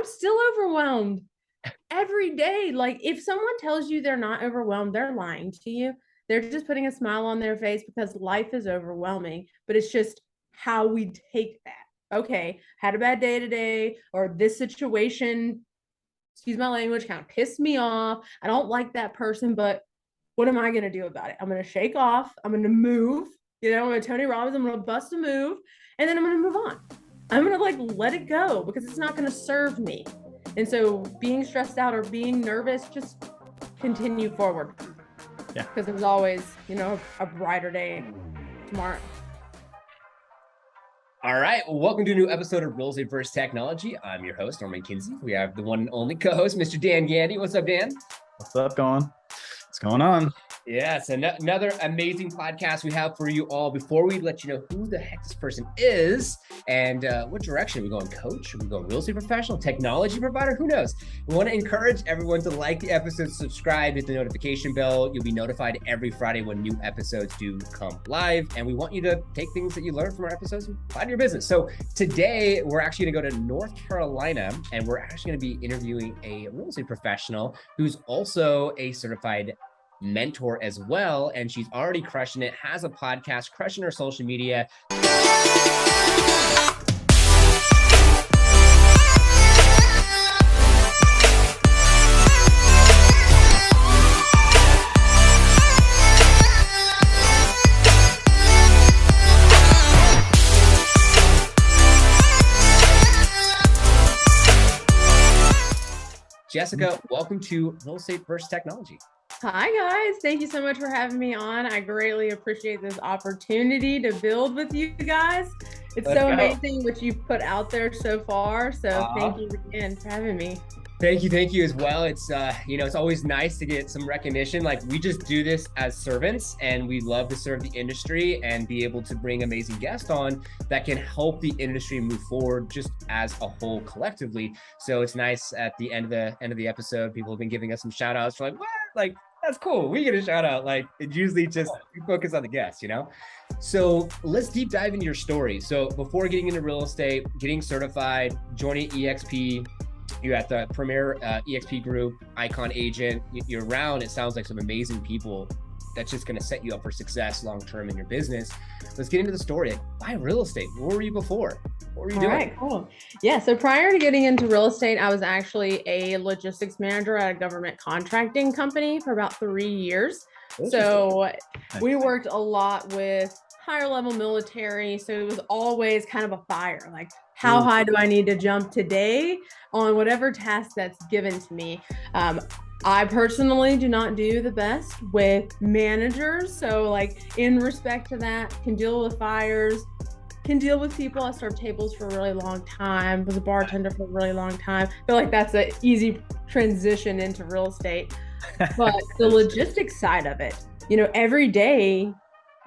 still overwhelmed every day. Like if someone tells you they're not overwhelmed, they're lying to you. They're just putting a smile on their face because life is overwhelming, but it's just how we take that. Okay, had a bad day today, or this situation, excuse my language, kind of pissed me off. I don't like that person, but what am I going to do about it? I'm going to shake off. I'm going to move. I'm going to Tony Robbins. I'm going to bust a move, and then I'm going to move on. I'm going to let it go because it's not going to serve me. And so being stressed out or being nervous, just continue forward. Yeah. Because there's always, a brighter day tomorrow. All right. Well, welcome to a new episode of Real Estate vs. Technology. I'm your host, Norman Kinsey. We have the one and only co-host, Mr. Dan Gandy. What's up, Dan? What's up, What's going on? Yes, another amazing podcast we have for you all. Before we let you know who the heck this person is and what direction are we going, coach? Are we going real estate professional, technology provider? Who knows? We want to encourage everyone to like the episode, subscribe, hit the notification bell. You'll be notified every Friday when new episodes do come live. And we want you to take things that you learn from our episodes and apply to your business. So today we're actually going to go to North Carolina, and we're actually going to be interviewing a real estate professional who's also a certified mentor as well, and she's already crushing it, has a podcast, crushing her social media. Jessica, welcome to Real Estate vs. Technology. Hi, guys. Thank you so much for having me on. I greatly appreciate this opportunity to build with you guys. It's so amazing what you've put out there so far. So thank you again for having me. Thank you as well. It's, it's always nice to get some recognition. Like we just do this as servants, and we love to serve the industry and be able to bring amazing guests on that can help the industry move forward just as a whole collectively. So it's nice at the end of the episode, people have been giving us some shout outs. We're like, what? Like, that's cool. We get a shout out. Like it usually just focus on the guests, So let's deep dive into your story. So before getting into real estate, getting certified, joining EXP, you're at the premier EXP group, icon agent, you're around, it sounds like some amazing people that's just going to set you up for success long-term in your business. Let's get into the story. Like, why real estate? What were you before? What were you doing? All right, cool. Yeah, so prior to getting into real estate, I was actually a logistics manager at a government contracting company for about 3 years. So we worked a lot with higher level military. So it was always kind of a fire, like how high do I need to jump today on whatever task that's given to me? I personally do not do the best with managers. So like in respect to that, can deal with fires, can deal with people. I served tables for a really long time, was a bartender for a really long time. I feel like that's an easy transition into real estate. But the logistics side of it, every day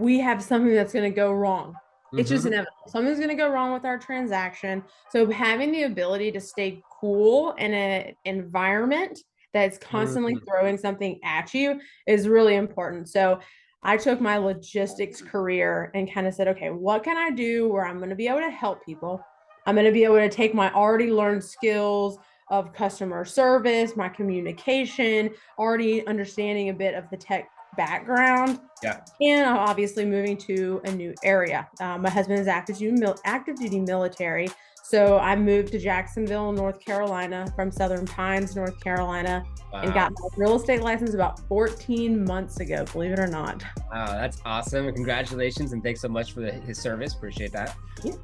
we have something that's going to go wrong. It's just inevitable. Something's going to go wrong with our transaction. So having the ability to stay cool in an environment that's constantly throwing something at you is really important. So I took my logistics career and kind of said, okay, what can I do where I'm going to be able to help people? I'm going to be able to take my already learned skills of customer service, my communication, already understanding a bit of the tech background. Yeah. And I'm obviously moving to a new area. My husband is active duty military. So I moved to Jacksonville, North Carolina from Southern Pines, North Carolina, and got my real estate license about 14 months ago, believe it or not. Wow, that's awesome. And congratulations. And thanks so much for his service. Appreciate that. Yeah.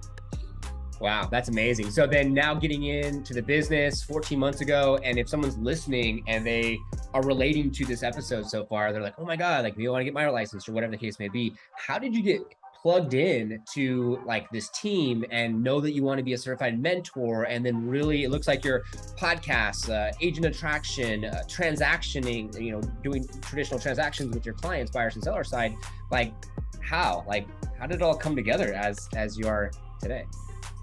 Wow, that's amazing. So then now getting into the business 14 months ago, and if someone's listening and they are relating to this episode so far, they're like, oh my God, like we want to get my license or whatever the case may be. How did you get plugged in to like this team and know that you want to be a certified mentor? And then really, it looks like your podcasts, agent attraction, transactioning, doing traditional transactions with your clients, buyers and seller side. Like how did it all come together as you are today?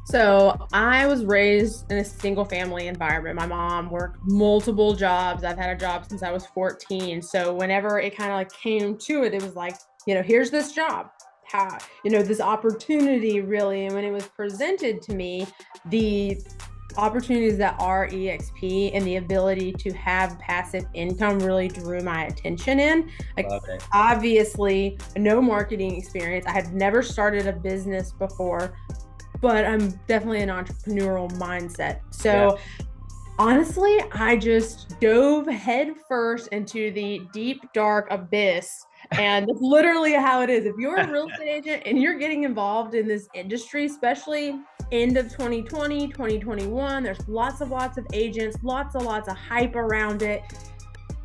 So I was raised in a single family environment. My mom worked multiple jobs. I've had a job since I was 14. So whenever it kind of like came to it, it was like, here's this job. This opportunity really. And when it was presented to me, the opportunities that are EXP and the ability to have passive income really drew my attention in. Like, obviously, no marketing experience. I had never started a business before, but I'm definitely an entrepreneurial mindset. So honestly, I just dove headfirst into the deep, dark abyss. And that's literally how it is. If you're a real estate agent and you're getting involved in this industry, especially end of 2020, 2021, there's lots of agents, lots of hype around it.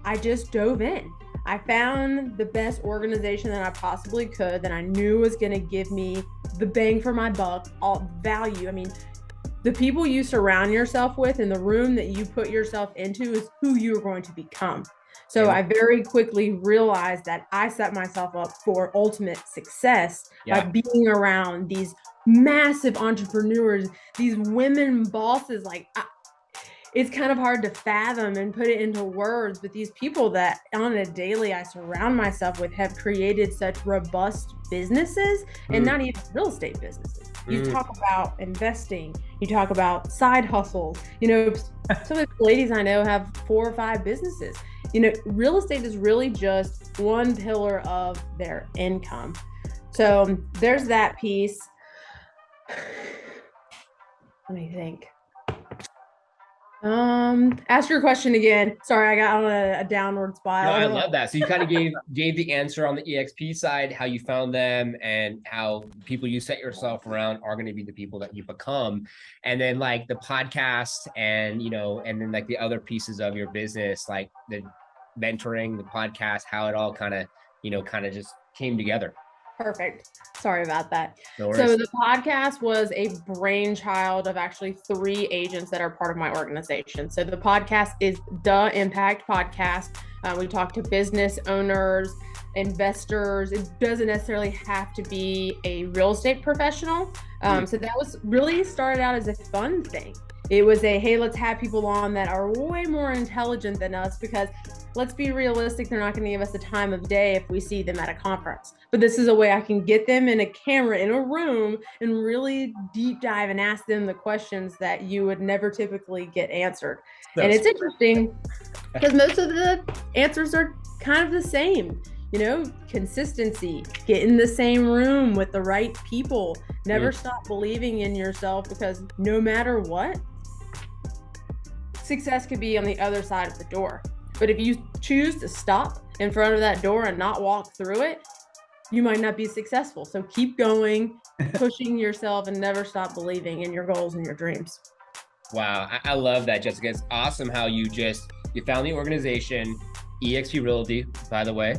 I just dove in. I found the best organization that I possibly could that I knew was going to give me the bang for my buck, all value. I mean, the people you surround yourself with and the room that you put yourself into is who you're going to become. So I very quickly realized that I set myself up for ultimate success by being around these massive entrepreneurs, these women bosses. It's kind of hard to fathom and put it into words, but these people that on a daily I surround myself with have created such robust businesses, and not even real estate businesses. You talk about investing, you talk about side hustles. You know, some of the ladies I know have 4 or 5 businesses. You know, real estate is really just one pillar of their income. So there's that piece. Let me think. Ask your question again. Sorry, I got on a downward spiral. No, I love that. So you kind of gave the answer on the EXP side, how you found them and how people you set yourself around are going to be the people that you become. And then like the podcast and, you know, and then like the other pieces of your business, like the mentoring, the podcast, how it all kind of just came together. Perfect. Sorry about that. No worries. So the podcast was a brainchild of actually 3 agents that are part of my organization. So the podcast is The Impact Podcast. We talk to business owners, investors. It doesn't necessarily have to be a real estate professional. So that was really started out as a fun thing. It was hey, let's have people on that are way more intelligent than us, because let's be realistic, they're not going to give us the time of day if we see them at a conference. But this is a way I can get them in a camera in a room and really deep dive and ask them the questions that you would never typically get answered. And it's interesting because most of the answers are kind of the same. You know, consistency, get in the same room with the right people, never stop believing in yourself, because no matter what, success could be on the other side of the door. But if you choose to stop in front of that door and not walk through it, you might not be successful. So keep going, pushing yourself, and never stop believing in your goals and your dreams. Wow. I love that, Jessica. It's awesome how you found the organization, EXP Realty, by the way.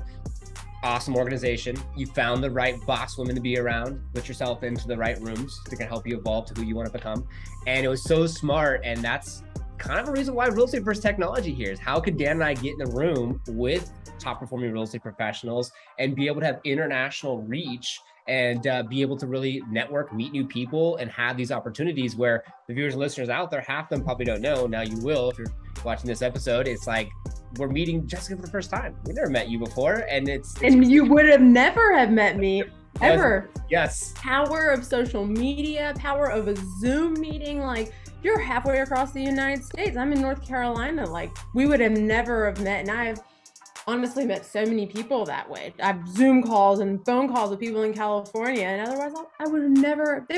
Awesome organization. You found the right boss women to be around, put yourself into the right rooms that can help you evolve to who you want to become. And it was so smart. And that's kind of a reason why real estate versus technology here is how could Dan and I get in a room with top performing real estate professionals and be able to have international reach and be able to really network, meet new people, and have these opportunities where the viewers and listeners out there, half of them probably don't know. Now you will if you're watching this episode. It's like we're meeting Jessica for the first time. We never met you before, and and you would have never have met me ever. Yes. Power of social media, power of a Zoom meeting. Like, you're halfway across the United States. I'm in North Carolina. Like, we would have never have met. And I've honestly met so many people that way. I've Zoom calls and phone calls with people in California, and otherwise they would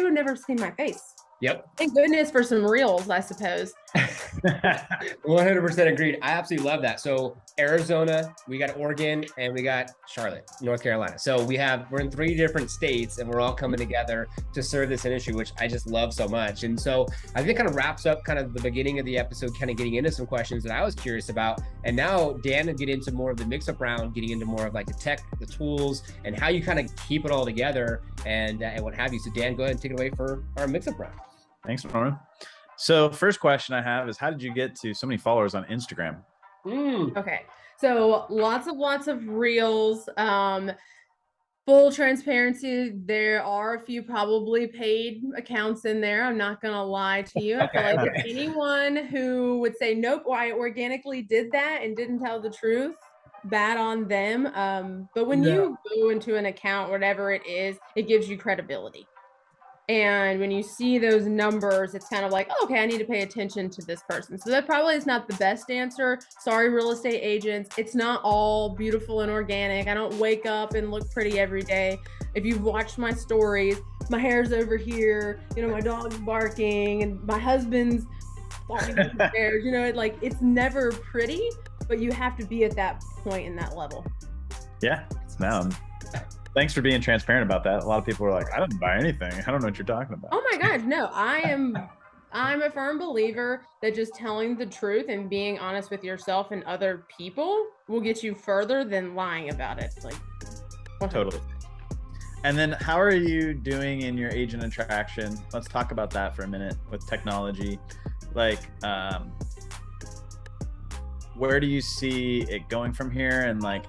have never seen my face. Yep. Thank goodness for some reels, I suppose. 100% agreed. I absolutely love that. So Arizona, we got Oregon, and we got Charlotte, North Carolina. So we're in 3 different states, and we're all coming together to serve this industry, which I just love so much. And so I think it kind of wraps up kind of the beginning of the episode, kind of getting into some questions that I was curious about. And now Dan will get into more of the mix-up round, getting into more of like the tech, the tools, and how you kind of keep it all together and what have you. So Dan, go ahead and take it away for our mix-up round. Thanks, Norman. So first question I have is, how did you get to so many followers on Instagram? Okay. So lots of reels. Full transparency, there are a few probably paid accounts in there. I'm not going to lie to you. I feel like anyone who would say, nope, I organically did that and didn't tell the truth, bad on them. But when you go into an account, whatever it is, it gives you credibility. And when you see those numbers, it's kind of like, oh, okay, I need to pay attention to this person. So that probably is not the best answer. Sorry, real estate agents. It's not all beautiful and organic. I don't wake up and look pretty every day. If you've watched my stories, my hair's over here, you know, my dog's barking and my husband's walking upstairs, you know, it's never pretty, but you have to be at that point in that level. Yeah. No. Thanks for being transparent about that. A lot of people are like, I didn't buy anything. I don't know what you're talking about. Oh my gosh, no, I'm a firm believer that just telling the truth and being honest with yourself and other people will get you further than lying about it. Like 100%. Totally. And then how are you doing in your agent attraction? Let's talk about that for a minute with technology. Like, where do you see it going from here? And like,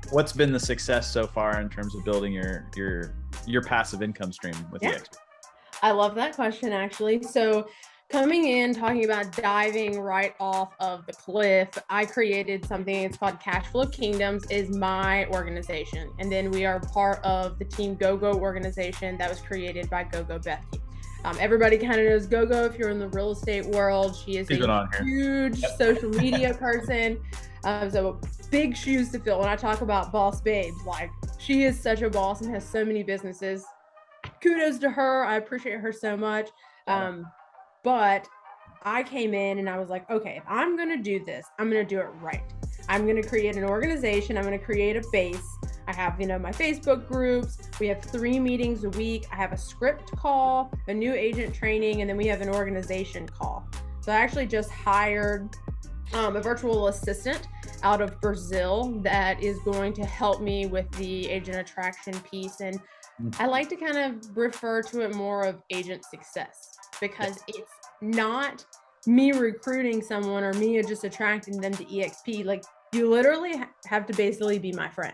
what's been the success so far in terms of building your passive income stream with EXP? I love that question, actually. So coming in, talking about diving right off of the cliff, I created something. It's called Cashflow Kingdoms, is my organization. And then we are part of the Team GoGo organization that was created by GoGo Becky. Everybody kind of knows GoGo if you're in the real estate world. She is a huge social media person. So big shoes to fill. When I talk about boss babes, like she is such a boss and has so many businesses. Kudos to her. I appreciate her so much. But I came in and I was like, okay, if I'm going to do this, I'm going to do it right. I'm going to create an organization. I'm going to create a base. I have, my Facebook groups. We have 3 meetings a week. I have a script call, a new agent training, and then we have an organization call. So I actually just hired a virtual assistant out of Brazil that is going to help me with the agent attraction piece. And I like to kind of refer to it more of agent success, because it's not me recruiting someone or me just attracting them to EXP. Like, you literally have to basically be my friend,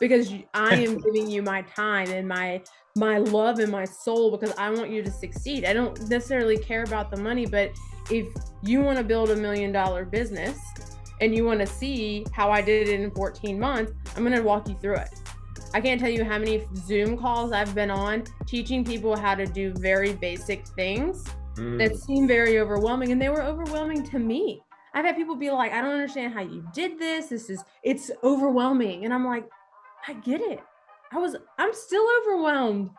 because I am giving you my time and my love and my soul, because I want you to succeed. I don't necessarily care about the money, but if you want to build $1 million business and you want to see how I did it in 14 months, I'm going to walk you through it. I can't tell you how many Zoom calls I've been on teaching people how to do very basic things that seem very overwhelming, and they were overwhelming to me. I've had people be like, I don't understand how you did this. It's overwhelming. And I'm like, I get it. I'm still overwhelmed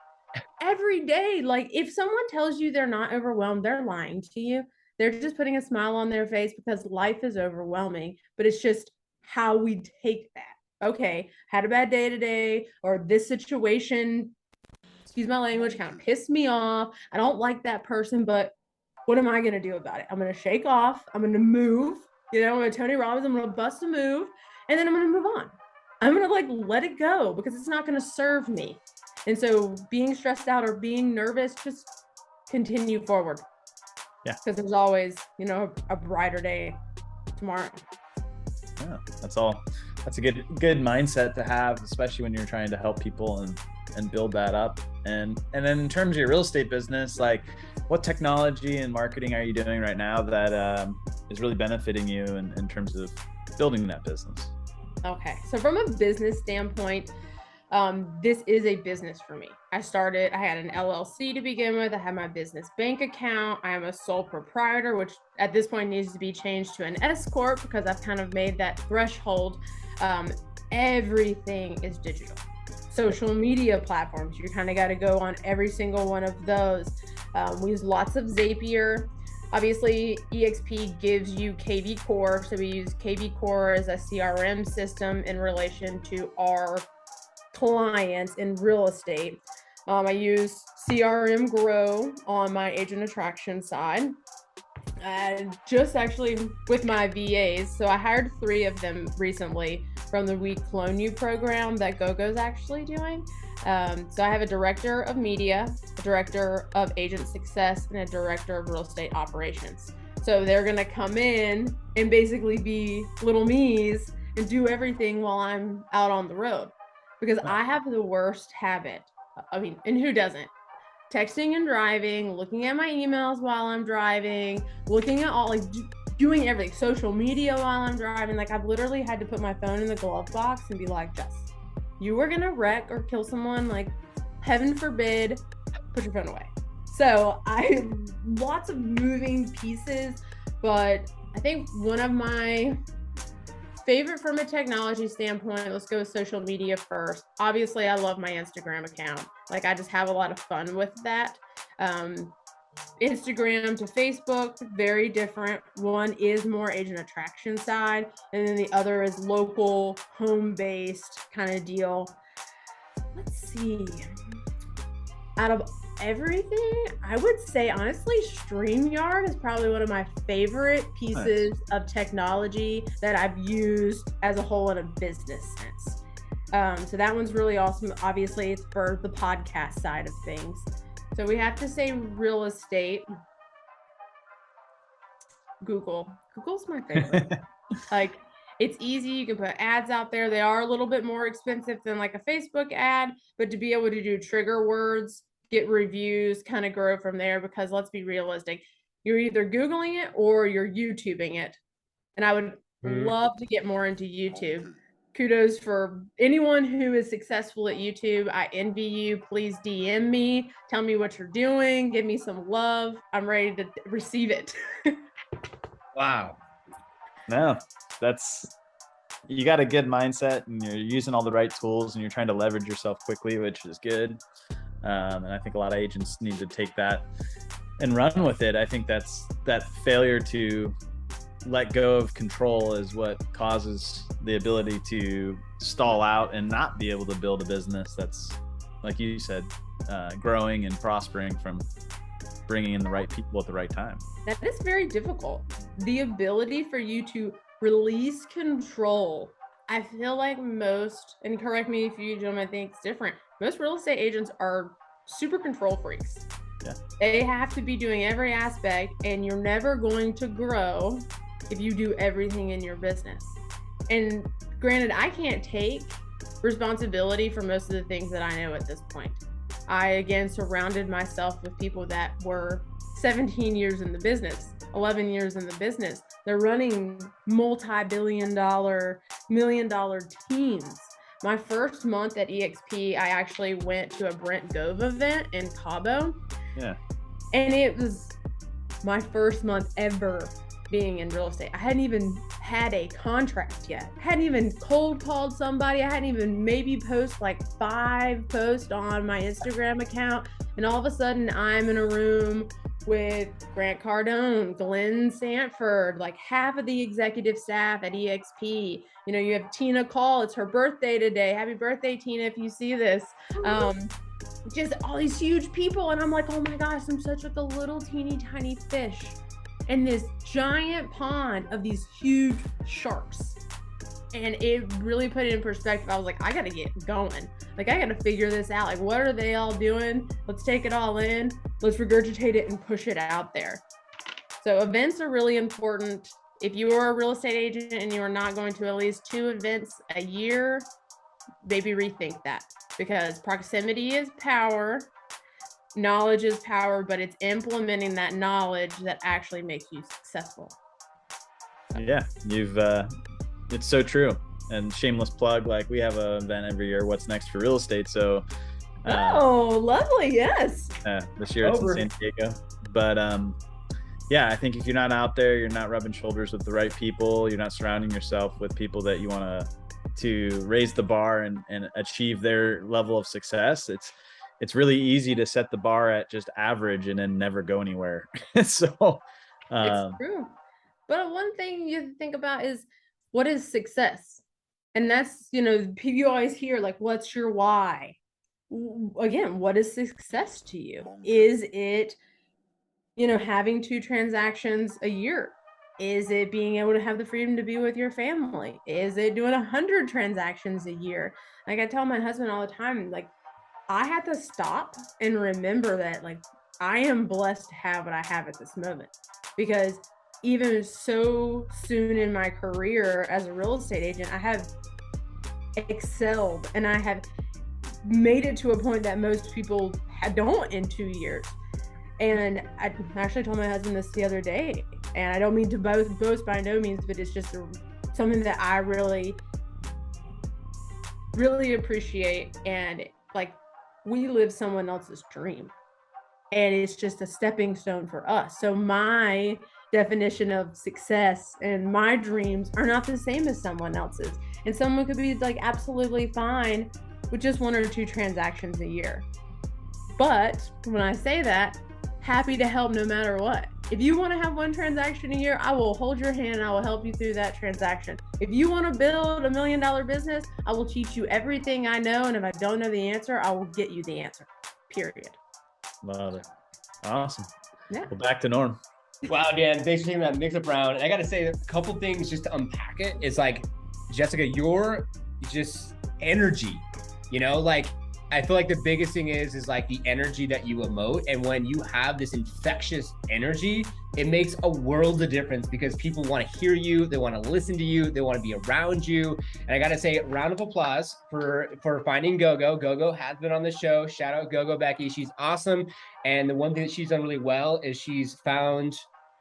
every day. Like, if someone tells you they're not overwhelmed, they're lying to you. They're just putting a smile on their face, because life is overwhelming, but it's just how we take that. Okay, had a bad day today, or this situation, excuse my language, kind of pissed me off. I don't like that person, but what am I going to do about it? I'm going to shake off. I'm going to move. I'm going to Tony Robbins. I'm going to bust a move, and then I'm going to move on. I'm going to let it go, because it's not going to serve me. And so being stressed out or being nervous, just continue forward. Yeah. Because there's always, a brighter day tomorrow. Yeah, that's a good mindset to have, especially when you're trying to help people and build that up. And then in terms of your real estate business, like, what technology and marketing are you doing right now that is really benefiting you in terms of building that business? Okay, so from a business standpoint, this is a business for me. I had an LLC to begin with. I had my business bank account. I am a sole proprietor, which at this point needs to be changed to an S Corp, because I've kind of made that threshold. Everything is digital. Social media platforms, you kind of got to go on every single one of those. We use lots of Zapier. Obviously, EXP gives you KV Core. So we use KV Core as a CRM system in relation to our clients in real estate. I use CRM Grow on my agent attraction side. And just actually with my VAs. So I hired 3 of them recently from the We Clone You program that GoGo's actually doing. So I have a director of media, a director of agent success, and a director of real estate operations. So they're going to come in and basically be little me's and do everything while I'm out on the road, because I have the worst habit. I mean, and who doesn't? Texting and driving, looking at my emails while I'm driving, looking at all, doing everything, social media while I'm driving. Like, I've literally had to put my phone in the glove box and be like, Jess, you were gonna wreck or kill someone, like, heaven forbid, put your phone away. So lots of moving pieces, but I think one of my favorite from a technology standpoint, let's go with social media first. Obviously, I love my Instagram account. Like, I just have a lot of fun with that. Instagram to Facebook, very different. One is more agent attraction side, and then the other is local, home-based kind of deal. Let's see. Out of everything, I would say, honestly, StreamYard is probably one of my favorite pieces of technology that I've used as a whole in a business sense. So that one's really awesome. Obviously, it's for the podcast side of things. So we have to say real estate. Google's my favorite. Like, it's easy. You can put ads out there. They are a little bit more expensive than like a Facebook ad, but to be able to do trigger words, get reviews, kind of grow from there, because let's be realistic. You're either Googling it or you're YouTubing it. And I would love to get more into YouTube. Kudos for anyone who is successful at YouTube. I envy you. Please DM me. Tell me what you're doing. Give me some love. I'm ready to receive it. Wow. No, you got a good mindset, and you're using all the right tools, and you're trying to leverage yourself quickly, which is good. And I think a lot of agents need to take that and run with it. I think that failure to let go of control is what causes the ability to stall out and not be able to build a business that's, like you said, growing and prospering from bringing in the right people at the right time. That is very difficult. The ability for you to release control. I feel like most, and correct me if you gentlemen think it's different, most real estate agents are super control freaks. Yeah. They have to be doing every aspect, and you're never going to grow if you do everything in your business. And granted, I can't take responsibility for most of the things that I know at this point. I, again, surrounded myself with people that were 17 years in the business, 11 years in the business. They're running multi-billion-dollar, million-dollar teams. My first month at EXP, I actually went to a Brent Gove event in Cabo. Yeah. And it was my first month ever being in real estate. I hadn't even had a contract yet. I hadn't even cold called somebody. I hadn't even maybe post like 5 posts on my Instagram account. And all of a sudden I'm in a room with Grant Cardone, Glenn Sanford, like half of the executive staff at EXP. You know, you have Tina Call. It's her birthday today. Happy birthday, Tina, if you see this. Just all these huge people. And I'm like, oh my gosh, I'm such like a little teeny tiny fish in this giant pond of these huge sharks. And it really put it in perspective. I was like, I gotta get going. Like, I gotta figure this out. Like, what are they all doing? Let's take it all in. Let's regurgitate it and push it out there. So events are really important. If you are a real estate agent and you are not going to at least 2 events a year, maybe rethink that, because proximity is power. Knowledge is power, but it's implementing that knowledge that actually makes you successful. Yeah, it's so true. And shameless plug, like, we have an event every year, What's Next for Real Estate. So oh, lovely. Yes. This year it's in San Diego. But yeah, I think if you're not out there, you're not rubbing shoulders with the right people, you're not surrounding yourself with people that you want to raise the bar and achieve their level of success, it's really easy to set the bar at just average and then never go anywhere. So it's true. But one thing you think about is, what is success? And that's, you know, you always hear like, what's your why? Again, what is success to you? Is it, you know, having 2 transactions a year? Is it being able to have the freedom to be with your family? Is it doing 100 transactions a year? Like, I tell my husband all the time, like, I had to stop and remember that, like, I am blessed to have what I have at this moment, because even so soon in my career as a real estate agent, I have excelled and I have made it to a point that most people don't in 2 years. And I actually told my husband this the other day, and I don't mean to boast by no means, but it's just something that I really, really appreciate. And like, we live someone else's dream. and it's just a stepping stone for us. So my definition of success and my dreams are not the same as someone else's. And someone could be like absolutely fine with just 1 or 2 transactions a year. But when I say that, happy to help no matter what. If you want to have 1 transaction a year, I will hold your hand and I will help you through that transaction. If you want to build $1 million business, I will teach you everything I know. And if I don't know the answer, I will get you the answer, period. Love it. Awesome. Yeah. Well, back to Norm. Wow, Dan, thanks for taking that mix up round. And I got to say a couple things just to unpack it. It's like, Jessica, you're just energy, you know, like I feel like the biggest thing is like the energy that you emote. And when you have this infectious energy, it makes a world of difference because people want to hear you. They want to listen to you. They want to be around you. And I got to say, round of applause for finding Gogo. Gogo has been on the show. Shout out Gogo Becky. She's awesome. And the one thing that she's done really well is she's found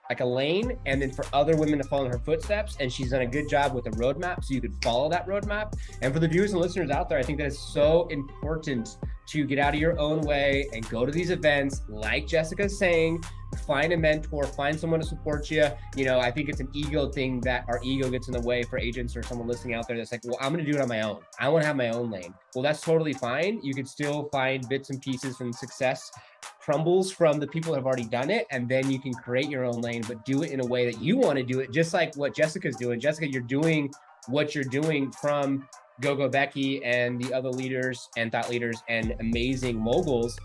like a lane, and then for other women to follow in her footsteps. And she's done a good job with a roadmap, so you could follow that roadmap. And for the viewers and listeners out there, I think that is so important to get out of your own way and go to these events, like Jessica's saying, find a mentor, find someone to support you. You know, I think it's an ego thing that our ego gets in the way for agents or someone listening out there that's like, well, I'm going to do it on my own. I want to have my own lane. Well, that's totally fine. You could still find bits and pieces from success crumbles from the people that have already done it, and then you can create your own lane, but do it in a way that you want to do it, just like what Jessica's doing. Jessica, you're doing what you're doing from Gogo Becky and the other leaders and thought leaders and amazing moguls,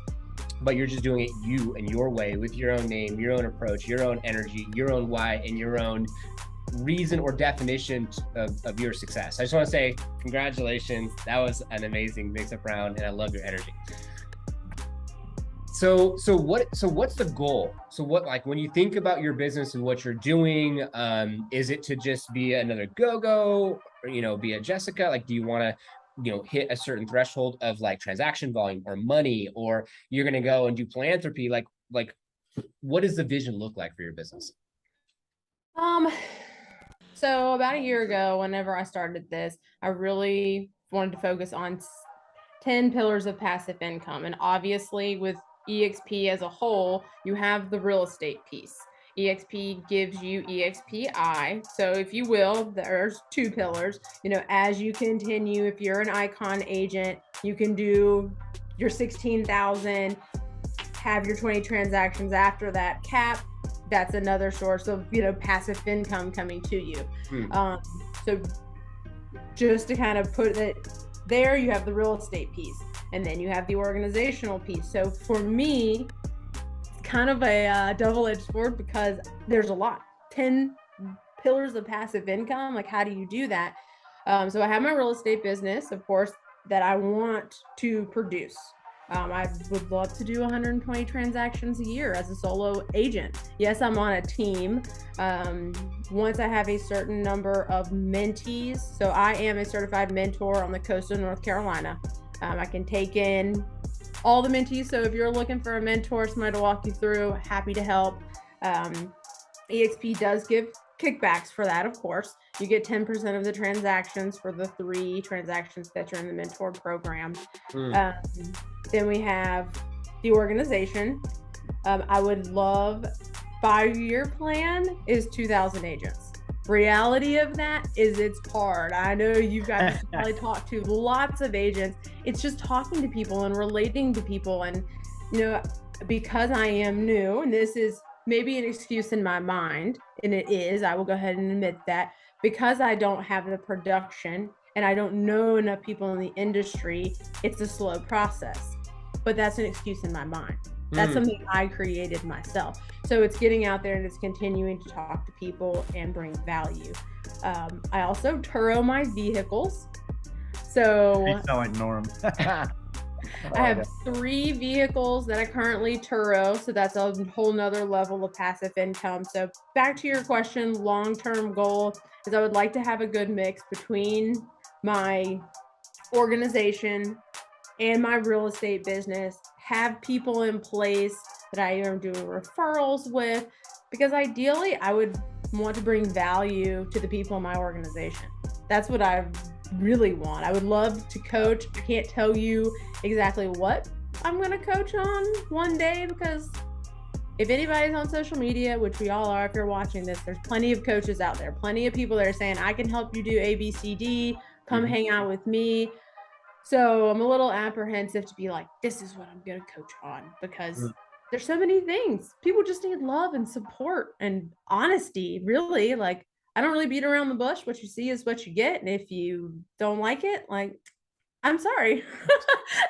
but you're just doing it you and your way with your own name, your own approach, your own energy, your own why, and your own reason or definition of your success. I just want to say congratulations. That was an amazing mix-up round, and I love your energy. So what's the goal? So what, like, when you think about your business and what you're doing, is it to just be another Gogo, or, you know, be a Jessica? Like, do you want to, you know, hit a certain threshold of like transaction volume or money, or you're going to go and do philanthropy? Like what does the vision look like for your business? So about a year ago, whenever I started this, I really wanted to focus on 10 pillars of passive income. And obviously with EXP as a whole, you have the real estate piece. EXP gives you EXPI. So if you will, there's 2 pillars. You know, as you continue, if you're an icon agent, you can do your 16,000, have your 20 transactions after that cap. That's another source of, you know, passive income coming to you. So just to kind of put it there, you have the real estate piece, and then you have the organizational piece. So for me, it's kind of a double-edged sword because there's a lot. 10 pillars of passive income. Like, how do you do that? So I have my real estate business, of course, that I want to produce. I would love to do 120 transactions a year as a solo agent. Yes, I'm on a team. Once I have a certain number of mentees, so I am a certified mentor on the coast of North Carolina. I can take in all the mentees. So if you're looking for a mentor, somebody to walk you through, happy to help. EXP does give kickbacks for that, of course. You get 10% of the transactions for the 3 transactions that you're in the mentor program. Then we have the organization. I would love, 5-year plan is 2,000 agents. Reality of that is it's hard. I know you guys probably talk to lots of agents. It's just talking to people and relating to people. And, you know, because I am new, and this is maybe an excuse in my mind, and it is, I will go ahead and admit that, because I don't have the production and I don't know enough people in the industry, it's a slow process. But that's an excuse in my mind. That's something I created myself. So it's getting out there and it's continuing to talk to people and bring value. I also Turo my vehicles. So You sound like Norm. I have 3 vehicles that I currently Turo. So that's a whole nother level of passive income. So back to your question, long-term goal is I would like to have a good mix between my organization and my real estate business, have people in place that I am doing referrals with, because ideally I would want to bring value to the people in my organization. That's what I really want. I would love to coach. I can't tell you exactly what I'm going to coach on one day, because if anybody's on social media, which we all are, if you're watching this, there's plenty of coaches out there, plenty of people that are saying, I can help you do A, B, C, D, come hang out with me. So I'm a little apprehensive to be like, this is what I'm going to coach on, because there's so many things. People just need love and support and honesty, really. Like, I don't really beat around the bush. What you see is what you get. And if you don't like it, like, I'm sorry.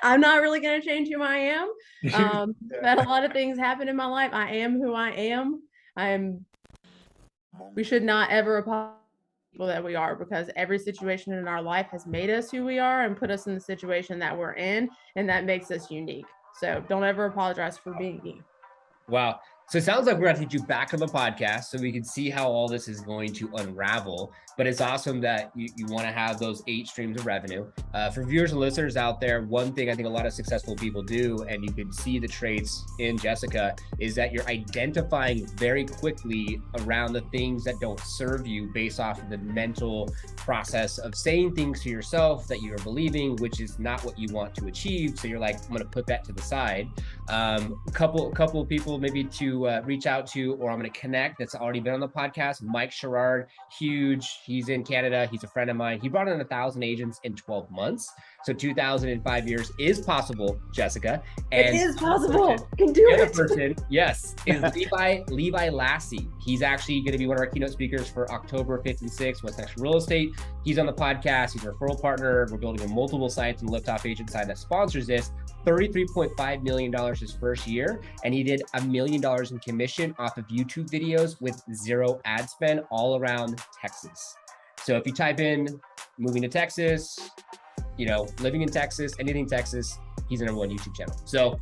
I'm not really going to change who I am. I've had a lot of things happen in my life. I am who I am. We should not ever apologize to people that we are, because every situation in our life has made us who we are and put us in the situation that we're in, and that makes us unique. So don't ever apologize for being you. Wow. So it sounds like we're going to get you back on the podcast so we can see how all this is going to unravel. But it's awesome that you want to have those 8 streams of revenue. For viewers and listeners out there, one thing I think a lot of successful people do, and you can see the traits in Jessica, is that you're identifying very quickly around the things that don't serve you based off of the mental process of saying things to yourself that you're believing, which is not what you want to achieve. So you're like, I'm going to put that to the side. A couple of people maybe to reach out to, or I'm going to connect, that's already been on the podcast. Mike Sherrard, huge. He's in Canada. He's a friend of mine. He brought in 1,000 agents in 12 months. So 2,000 in 5 years is possible, Jessica. And it is possible. You can do the it. other person, yes, is Levi Lassie. He's actually going to be one of our keynote speakers for October 5th and 6th, West Texas Real Estate. He's on the podcast. He's a referral partner. We're building a multiple sites and Liftoff agent side that sponsors this. $33.5 million his first year, and he did $1 million in commission off of YouTube videos with 0 ad spend all around Texas. So if you type in moving to Texas, living in Texas, anything Texas, he's the #1 YouTube channel. So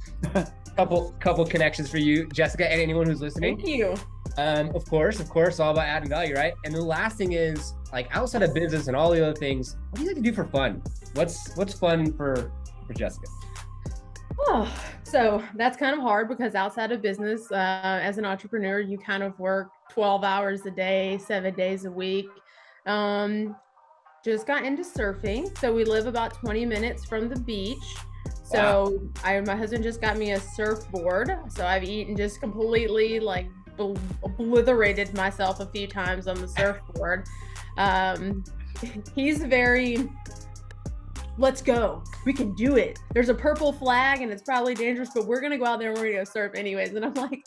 couple connections for you, Jessica, and anyone who's listening. Thank you. Of course, all about adding value, right? And the last thing is, like, outside of business and all the other things, what do you like to do for fun? What's fun for Jessica? Oh, so that's kind of hard, because outside of business, as an entrepreneur, you kind of work 12 hours a day, 7 days a week. Just got into surfing. So we live about 20 minutes from the beach. So wow. My husband just got me a surfboard. So I've eaten just completely like obliterated myself a few times on the surfboard. He's very, let's go. We can do it. There's a purple flag and it's probably dangerous, but we're going to go out there and we're going to go surf anyways. And I'm like,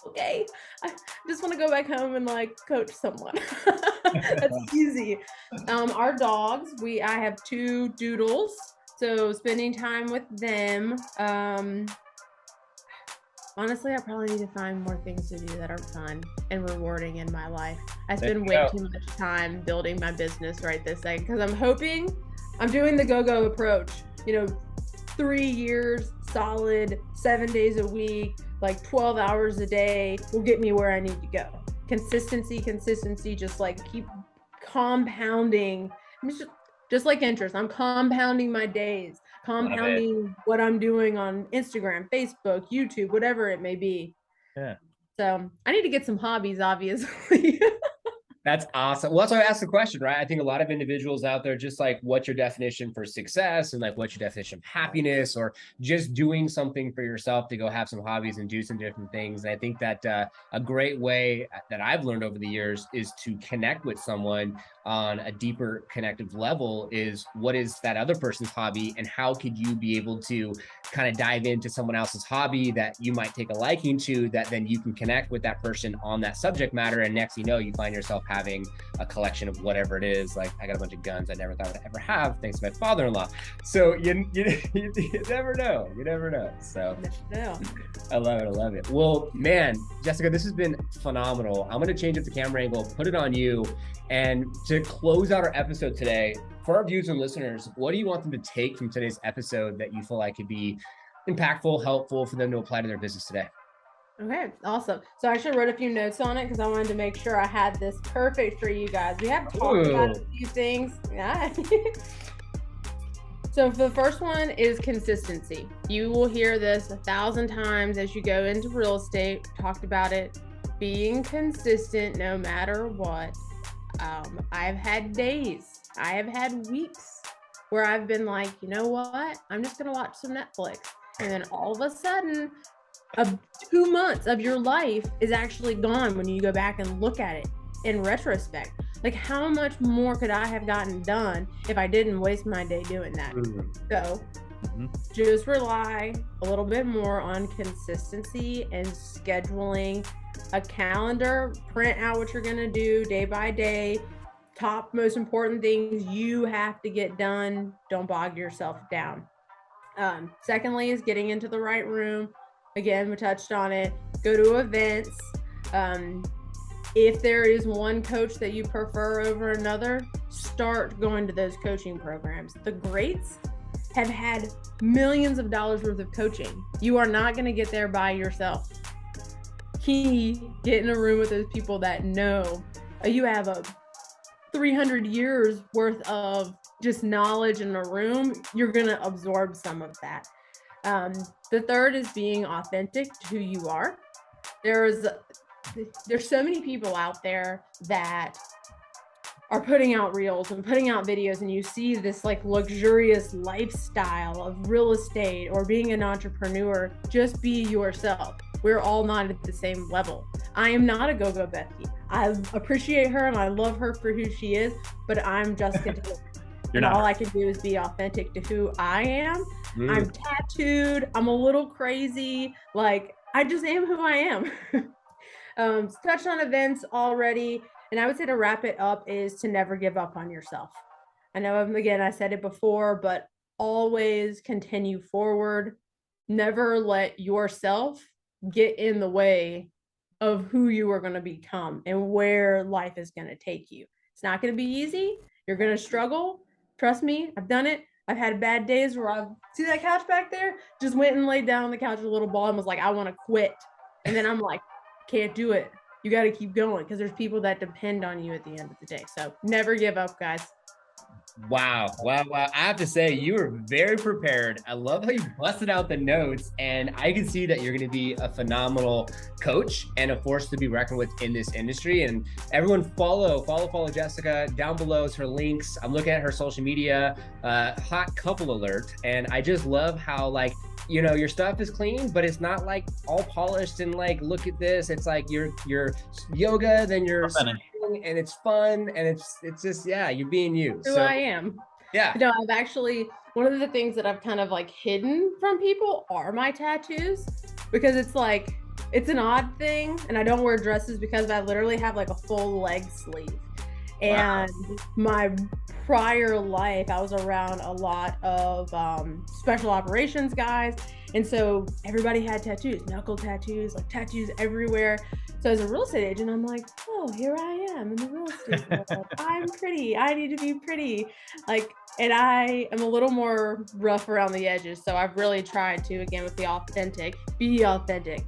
okay, I just want to go back home and like coach someone. That's easy. Our dogs, I have 2 doodles. So spending time with them. Honestly, I probably need to find more things to do that are fun and rewarding in my life. I spend way too much time building my business right this second, because I'm doing the go-go approach. 3 years solid, 7 days a week, like 12 hours a day will get me where I need to go. Consistency, just like keep compounding. Just like interest, I'm compounding my days, compounding what I'm doing on Instagram, Facebook, YouTube, whatever it may be. Yeah. So I need to get some hobbies, obviously. That's awesome. Well, that's why I asked the question, right? I think a lot of individuals out there, just like, what's your definition for success, and like, what's your definition of happiness, or just doing something for yourself to go have some hobbies and do some different things. And I think that a great way that I've learned over the years is to connect with someone on a deeper connective level is, what is that other person's hobby, and how could you be able to kind of dive into someone else's hobby that you might take a liking to, that then you can connect with that person on that subject matter. And next, you find yourself having a collection of whatever it is. Like, I got a bunch of guns I never thought I'd ever have, thanks to my father-in-law. So you never know. You never know. So I love it. Well, man, Jessica, this has been phenomenal. I'm going to change up the camera angle, put it on you. And to close out our episode today, for our viewers and listeners, what do you want them to take from today's episode that you feel like could be impactful, helpful for them to apply to their business today? Okay, awesome. So I actually wrote a few notes on it because I wanted to make sure I had this perfect for you guys. We have talked about a few things. Yeah. So the first one is consistency. You will hear this 1,000 times as you go into real estate. Talked about it. Being consistent no matter what. I've had days, I have had weeks where I've been like, you know what? I'm just going to watch some Netflix. And then all of a sudden, 2 months of your life is actually gone when you go back and look at it in retrospect. Like, how much more could I have gotten done if I didn't waste my day doing that? So just rely a little bit more on consistency and scheduling a calendar. Print out what you're going to do day by day. Top most important things you have to get done. Don't bog yourself down. Secondly is getting into the right room. Again, we touched on it. Go to events. If there is one coach that you prefer over another, start going to those coaching programs. The greats have had millions of dollars worth of coaching. You are not going to get there by yourself. Get in a room with those people that know you have a 300 years worth of just knowledge in a room. You're going to absorb some of that. The third is being authentic to who you are. There's so many people out there that are putting out reels and putting out videos, and you see this like luxurious lifestyle of real estate or being an entrepreneur. Just be yourself. We're all not at the same level. I am not a go-go Becky. I appreciate her and I love her for who she is, but I'm Jessica Taylor. And all I can do is be authentic to who I am. I'm tattooed. I'm a little crazy. Like, I just am who I am. Touched on events already. And I would say to wrap it up is to never give up on yourself. I know, again, I said it before, but always continue forward. Never let yourself get in the way of who you are going to become and where life is going to take you. It's not going to be easy. You're going to struggle. Trust me, I've done it. I've had bad days where I've see that couch back there, just went and laid down on the couch with a little ball and was like, I want to quit. And then I'm like, can't do it. You got to keep going because there's people that depend on you at the end of the day. So never give up, guys. Wow. I have to say, you were very prepared. I love how you busted out the notes, and I can see that you're going to be a phenomenal coach and a force to be reckoned with in this industry. And everyone follow Jessica. Down below is her links. I'm looking at her social media, hot couple alert. And I just love how, like, you know, your stuff is clean, but it's not like all polished and like, look at this. It's like your yoga, then you're and it's fun, and it's just, yeah, you're being you. Who I am. Yeah. No, I've actually, one of the things that I've kind of like hidden from people are my tattoos, because it's like, it's an odd thing. And I don't wear dresses because I literally have like a full leg sleeve. And my prior life, I was around a lot of special operations guys. And so everybody had tattoos, knuckle tattoos, like tattoos everywhere. So as a real estate agent, I'm like, oh, here I am in the real estate world. I'm pretty. I need to be pretty. Like, and I am a little more rough around the edges. So I've really tried to, again, with the authentic, be authentic.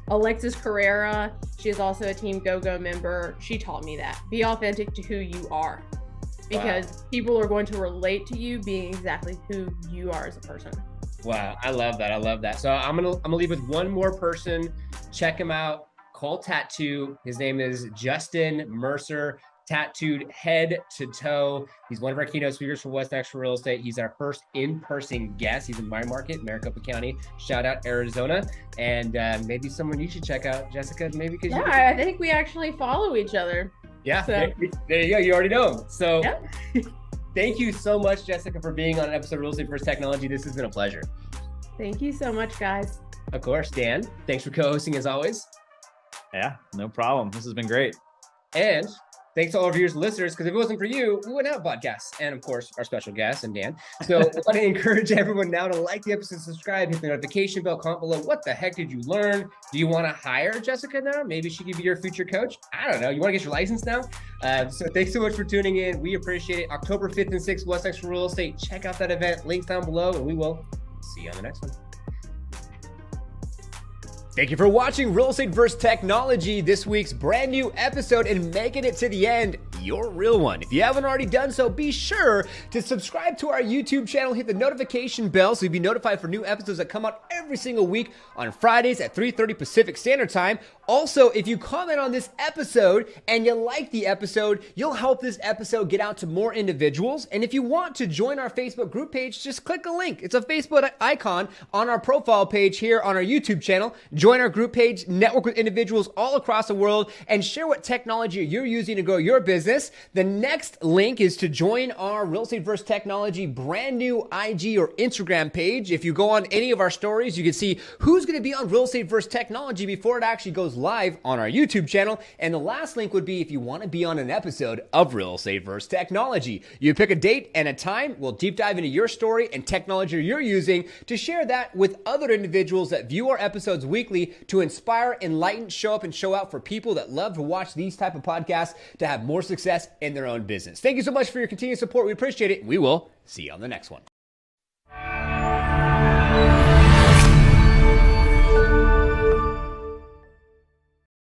Alexis Carrera, she is also a Team Go-Go member. She taught me that. Be authentic to who you are, because people are going to relate to you being exactly who you are as a person. Wow, I love that. I love that. So I'm gonna leave with one more person. Check him out. Cole Tattoo. His name is Justin Mercer. Tattooed head to toe. He's one of our keynote speakers for West Extra Real Estate. He's our first in-person guest. He's in my market, Maricopa County. Shout out Arizona. And maybe someone you should check out, Jessica. Maybe because I think we actually follow each other. Yeah, so there you go. You already know him. So thank you so much, Jessica, for being on an episode of Real Estate First Technology. This has been a pleasure. Thank you so much, guys. Of course, Dan. Thanks for co-hosting as always. Yeah, no problem. This has been great. And thanks to all our viewers and listeners, because if it wasn't for you, we wouldn't have podcasts. And of course, our special guest and Dan. So I want to encourage everyone now to like the episode, subscribe, hit the notification bell, comment below. What the heck did you learn? Do you want to hire Jessica now? Maybe she could be your future coach. I don't know. You want to get your license now? So thanks so much for tuning in. We appreciate it. October 5th and 6th, West Extra Real Estate. Check out that event. Links down below, and we will see you on the next one. Thank you for watching Real Estate vs. Technology, this week's brand new episode, and making it to the end. your real one. If you haven't already done so, be sure to subscribe to our YouTube channel, hit the notification bell so you'll be notified for new episodes that come out every single week on Fridays at 3:30 Pacific Standard Time. Also, if you comment on this episode and you like the episode, you'll help this episode get out to more individuals. And if you want to join our Facebook group page, just click a link. It's a Facebook icon on our profile page here on our YouTube channel. Join our group page, network with individuals all across the world, and share what technology you're using to grow your business. The next link is to join our Real Estate vs. Technology brand new IG or Instagram page. If you go on any of our stories, you can see who's going to be on Real Estate vs. Technology before it actually goes live on our YouTube channel. And the last link would be if you want to be on an episode of Real Estate vs. Technology. You pick a date and a time. We'll deep dive into your story and technology you're using to share that with other individuals that view our episodes weekly to inspire, enlighten, show up, and show out for people that love to watch these type of podcasts to have more success in their own business. Thank you so much for your continued support. We appreciate it. We will see you on the next one.